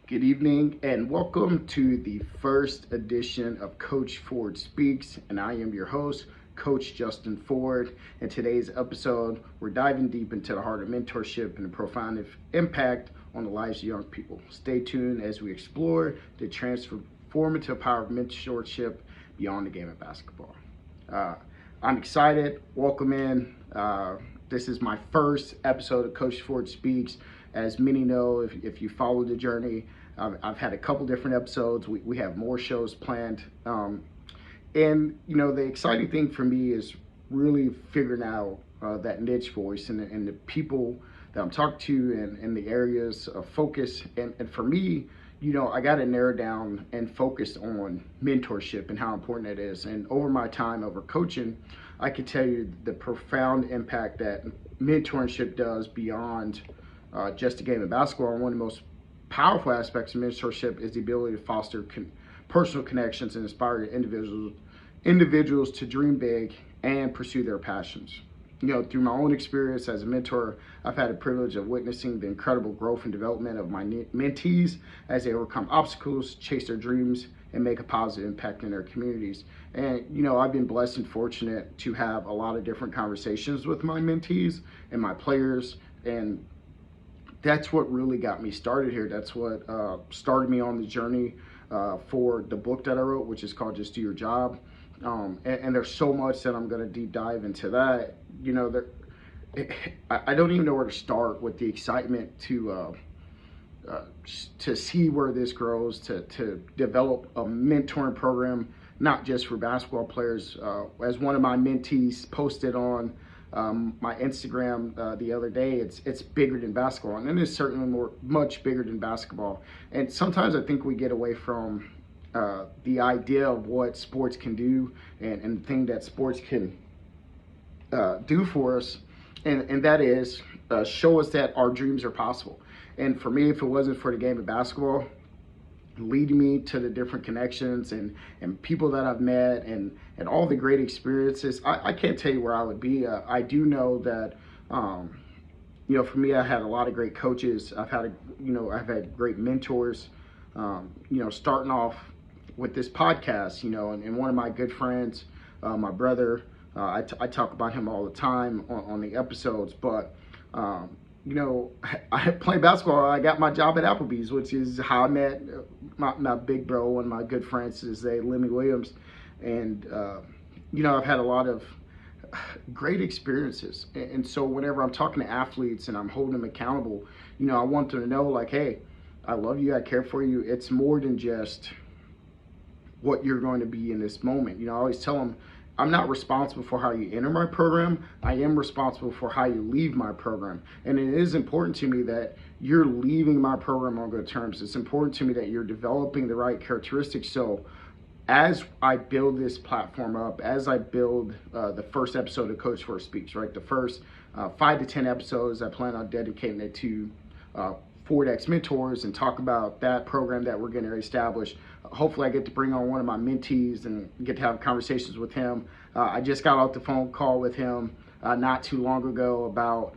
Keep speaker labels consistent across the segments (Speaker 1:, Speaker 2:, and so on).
Speaker 1: Good evening and welcome to the first edition of Coach Ford Speaks, and I am your host, Coach Justin Ford. In today's episode, we're diving deep into the heart of mentorship and the profound impact on the lives of young people. Stay tuned as we explore the transformative power of mentorship beyond the game of basketball. I'm excited. Welcome in. This is my first episode of Coach Ford Speaks. As many know, if you follow the journey, I've had a couple different episodes. We have more shows planned. And, the exciting thing for me is really figuring out that niche voice and the people that I'm talking to and the areas of focus. And for me, I got to narrow down and focus on mentorship and how important it is. And over my time over coaching, I can tell you the profound impact that mentorship does beyond just a game of basketball. And one of the most powerful aspects of mentorship is the ability to foster personal connections and inspire individuals to dream big and pursue their passions. Through my own experience as a mentor, I've had the privilege of witnessing the incredible growth and development of my mentees as they overcome obstacles, chase their dreams, and make a positive impact in their communities. And, I've been blessed and fortunate to have a lot of different conversations with my mentees and my players, and that's what really got me started here. That's what started me on the journey for the book that I wrote, which is called Just Do Your Job. And there's so much that I'm going to deep dive into that. I don't even know where to start with the excitement to see where this grows, to develop a mentoring program, not just for basketball players. As one of my mentees posted on my Instagram the other day, it's bigger than basketball, and it is certainly much bigger than basketball. And sometimes I think we get away from the idea of what sports can do and the thing that sports can do for us, and that is show us that our dreams are possible. And for me, if it wasn't for the game of basketball leading me to the different connections and people that I've met and all the great experiences, I can't tell you where I would be. I do know that, for me, I had a lot of great coaches. I've had great mentors, starting off with this podcast, and one of my good friends, my brother, I talk about him all the time on the episodes, but, I play basketball. I got my job at Applebee's, which is how I met my big bro, one of my good friends, is Lemmy Williams. And, I've had a lot of great experiences. And so whenever I'm talking to athletes and I'm holding them accountable, I want them to know, like, hey, I love you, I care for you. It's more than just what you're going to be in this moment. I always tell them, I'm not responsible for how you enter my program. I am responsible for how you leave my program. And it is important to me that you're leaving my program on good terms. It's important to me that you're developing the right characteristics. So as I build this platform up, as I build the first episode of Coach Ford Speaks, right? The first 5 to 10 episodes, I plan on dedicating it to Ford X Mentors and talk about that program that we're going to establish. Hopefully I get to bring on one of my mentees and get to have conversations with him. I just got off the phone call with him not too long ago about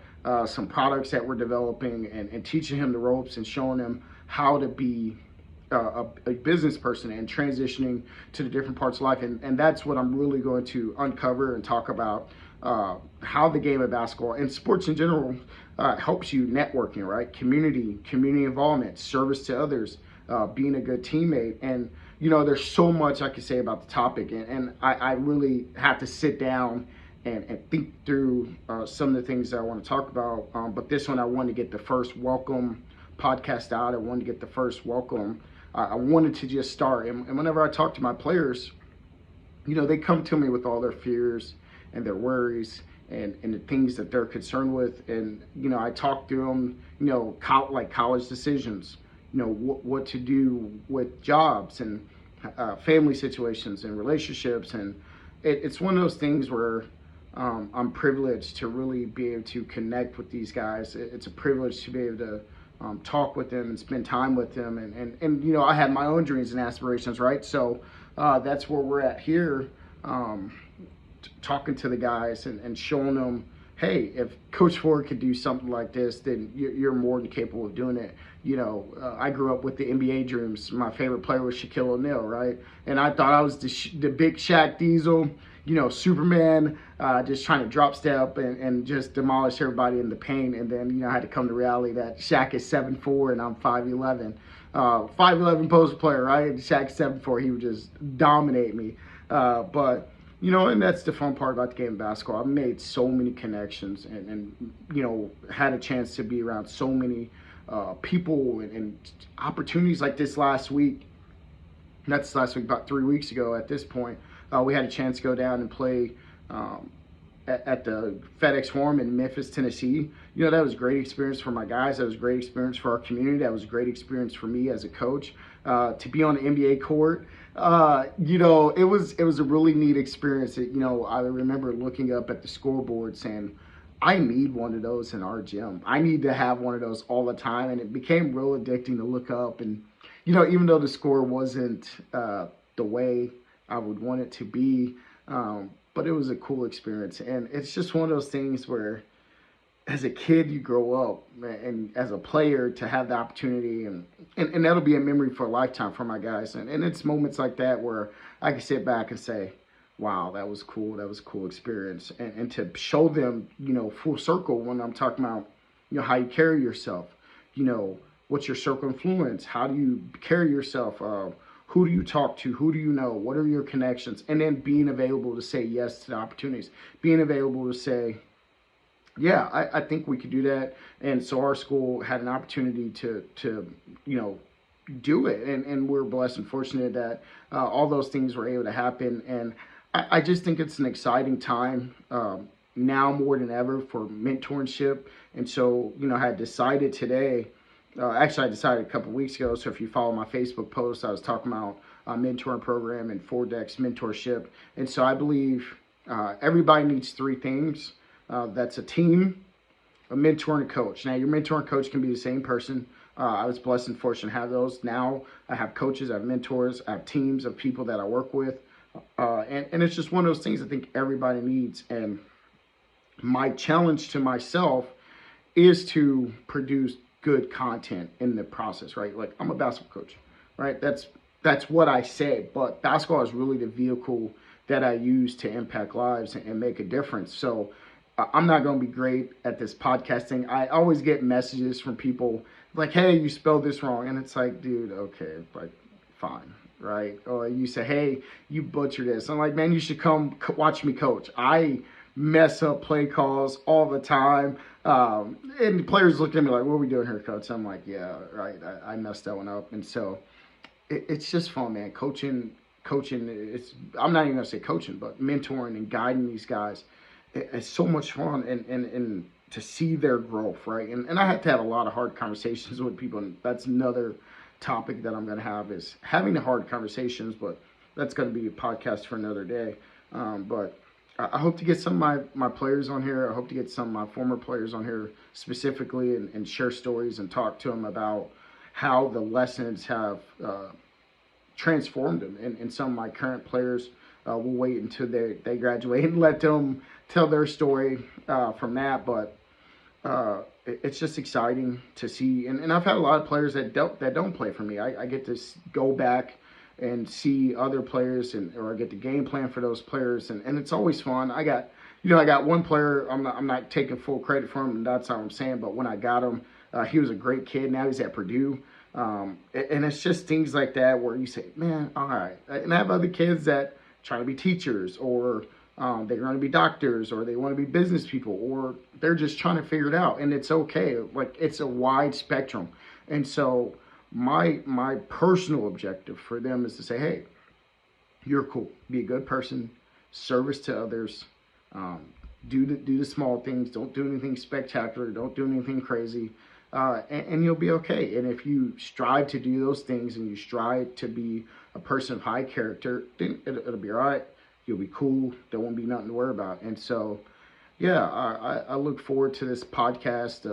Speaker 1: some products that we're developing and teaching him the ropes and showing him how to be a business person and transitioning to the different parts of life. And that's what I'm really going to uncover and talk about, how the game of basketball and sports in general helps you networking, right? Community involvement, service to others, being a good teammate. And, there's so much I could say about the topic. And I really have to sit down and think through some of the things that I want to talk about. But this one, I wanted to get the first welcome podcast out. I wanted to get the first welcome. I wanted to just start. And whenever I talk to my players, they come to me with all their fears and their worries and the things that they're concerned with. And, I talk through them, like college decisions, what to do with jobs and family situations and relationships. And it's one of those things where I'm privileged to really be able to connect with these guys. It's a privilege to be able to talk with them and spend time with them. And I have my own dreams and aspirations, right? So that's where we're at here, talking to the guys and showing them hey, if Coach Ford could do something like this, then you're more than capable of doing it. I grew up with the NBA dreams. My favorite player was Shaquille O'Neal, right? And I thought I was the big Shaq Diesel, Superman, just trying to drop step and just demolish everybody in the paint. And then, I had to come to reality that Shaq is 7'4" and I'm 5'11". 5'11" post player, right? Shaq 7'4", he would just dominate me. But and that's the fun part about the game of basketball. I've made so many connections and had a chance to be around so many people and opportunities like this last week. That's last week, about 3 weeks ago at this point. We had a chance to go down and play at the FedEx Forum in Memphis, Tennessee. That was a great experience for my guys. That was a great experience for our community. That was a great experience for me as a coach. To be on the NBA court, it was a really neat experience. I remember looking up at the scoreboard saying, I need one of those in our gym. I need to have one of those all the time. And it became real addicting to look up. And, even though the score wasn't the way I would want it to be, but it was a cool experience. And it's just one of those things where as a kid you grow up, and as a player to have the opportunity and that'll be a memory for a lifetime for my guys. And it's moments like that where I can sit back and say, wow, that was cool. That was a cool experience. And to show them, full circle when I'm talking about, how you carry yourself, what's your circle influence? How do you carry yourself? Who do you talk to? Who do you know? What are your connections? And then being available to say yes to the opportunities, being available to say, yeah, I think we could do that. And so our school had an opportunity to do it. And we're blessed and fortunate that all those things were able to happen. And I just think it's an exciting time now more than ever for mentorship. And so, I had decided today, actually I decided a couple weeks ago. So if you follow my Facebook post, I was talking about a mentoring program and 4DEX mentorship. And so I believe everybody needs three things. That's a team, a mentor, and a coach. Now, your mentor and coach can be the same person. I was blessed and fortunate to have those. Now, I have coaches, I have mentors, I have teams of people that I work with. And it's just one of those things I think everybody needs. And my challenge to myself is to produce good content in the process, right? Like, I'm a basketball coach, right? That's what I say. But basketball is really the vehicle that I use to impact lives and make a difference. So I'm not going to be great at this podcasting. I always get messages from people like, hey, you spelled this wrong. And it's like, dude, okay, like, fine, right? Or you say, hey, you butchered this. I'm like, man, you should come watch me coach. I mess up play calls all the time. And players look at me like, what are we doing here, coach? I'm like, yeah, right, I messed that one up. And so it's just fun, man. Coaching, I'm not even going to say coaching, but mentoring and guiding these guys. It's so much fun and to see their growth, right? And I had to have a lot of hard conversations with people, and that's another topic that I'm going to have is having the hard conversations, but that's going to be a podcast for another day. But I hope to get some of my players on here. I hope to get some of my former players on here specifically and share stories and talk to them about how the lessons have transformed them. And some of my current players, we'll wait until they graduate and let them tell their story from that. But it's just exciting to see. And I've had a lot of players that don't play for me. I get to go back and see other players or I get the game plan for those players. And it's always fun. I got one player, I'm not taking full credit for him, and that's how I'm saying. But when I got him, he was a great kid. Now he's at Purdue. And it's just things like that where you say, man, all right. And I have other kids that try to be teachers or they're going to be doctors or they want to be business people or they're just trying to figure it out. And it's okay. Like, it's a wide spectrum. And so my personal objective for them is to say, hey, you're cool. Be a good person, service to others, do the small things. Don't do anything spectacular. Don't do anything crazy. And you'll be okay. And if you strive to do those things and you strive to be a person of high character, then it'll be all right. You'll be cool. There won't be nothing to worry about. And so, yeah, I look forward to this podcast.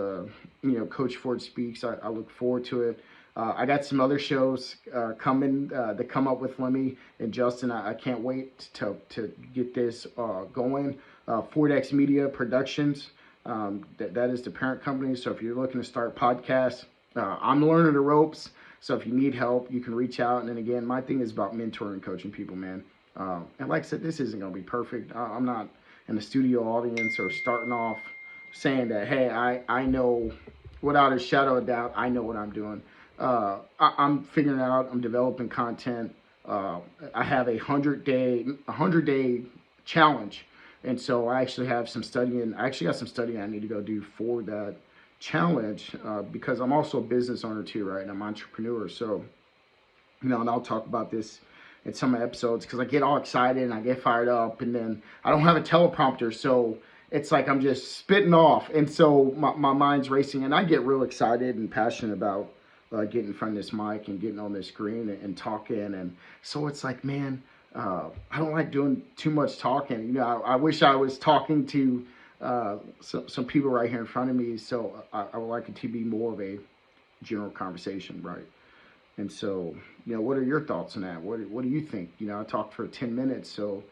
Speaker 1: Coach Ford Speaks. I look forward to it. I got some other shows coming to come up with Lemmy and Justin. I can't wait to get this going. Fordex Media Productions. That is the parent company. So if you're looking to start podcasts, I'm learning the ropes. So if you need help, you can reach out. And then again, my thing is about mentoring and coaching people, man. And like I said, this isn't going to be perfect. I'm not in the studio audience or starting off saying that, hey, I know without a shadow of doubt, I know what I'm doing. I'm figuring out, I'm developing content. I have a 100-day challenge. And so I actually have some studying. I actually got some studying I need to go do for that challenge because I'm also a business owner too, right? And I'm an entrepreneur. So, and I'll talk about this in some episodes because I get all excited and I get fired up, and then I don't have a teleprompter. So it's like I'm just spitting off. And so my mind's racing, and I get real excited and passionate about getting in front of this mic and getting on this screen and talking. And so it's like, man, I don't like doing too much talking. I wish I was talking to some people right here in front of me. So I would like it to be more of a general conversation, right? And so, what are your thoughts on that? What do you think? I talked for 10 minutes. So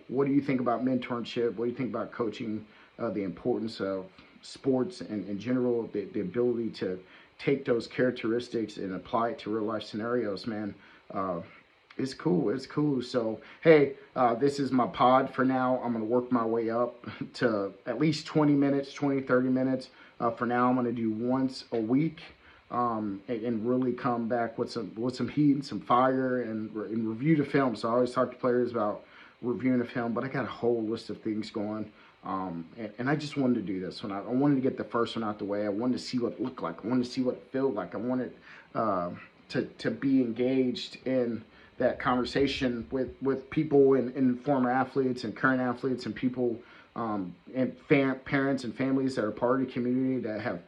Speaker 1: what do you think about mentorship? What do you think about coaching? The importance of sports and in general, the ability to take those characteristics and apply it to real life scenarios, man. It's cool. It's cool. So, hey, this is my pod for now. I'm going to work my way up to at least 20 minutes, 20, 30 minutes. For now, I'm going to do once a week and really come back with some heat and some fire and review the film. So I always talk to players about reviewing the film, but I got a whole list of things going. And I just wanted to do this one. I wanted to get the first one out the way. I wanted to see what it looked like. I wanted to see what it felt like. I wanted to be engaged in that conversation with people and former athletes and current athletes and people and parents and families that are part of the community that have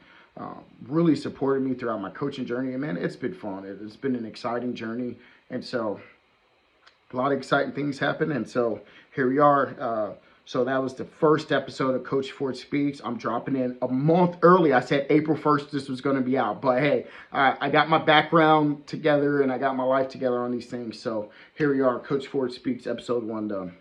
Speaker 1: really supported me throughout my coaching journey. And man, it's been fun. It's been an exciting journey. And so a lot of exciting things happen. And so here we are. So that was the first episode of Coach Ford Speaks. I'm dropping in a month early. I said April 1st this was going to be out. But hey, I got my background together and I got my life together on these things. So here we are, Coach Ford Speaks, episode 1 done.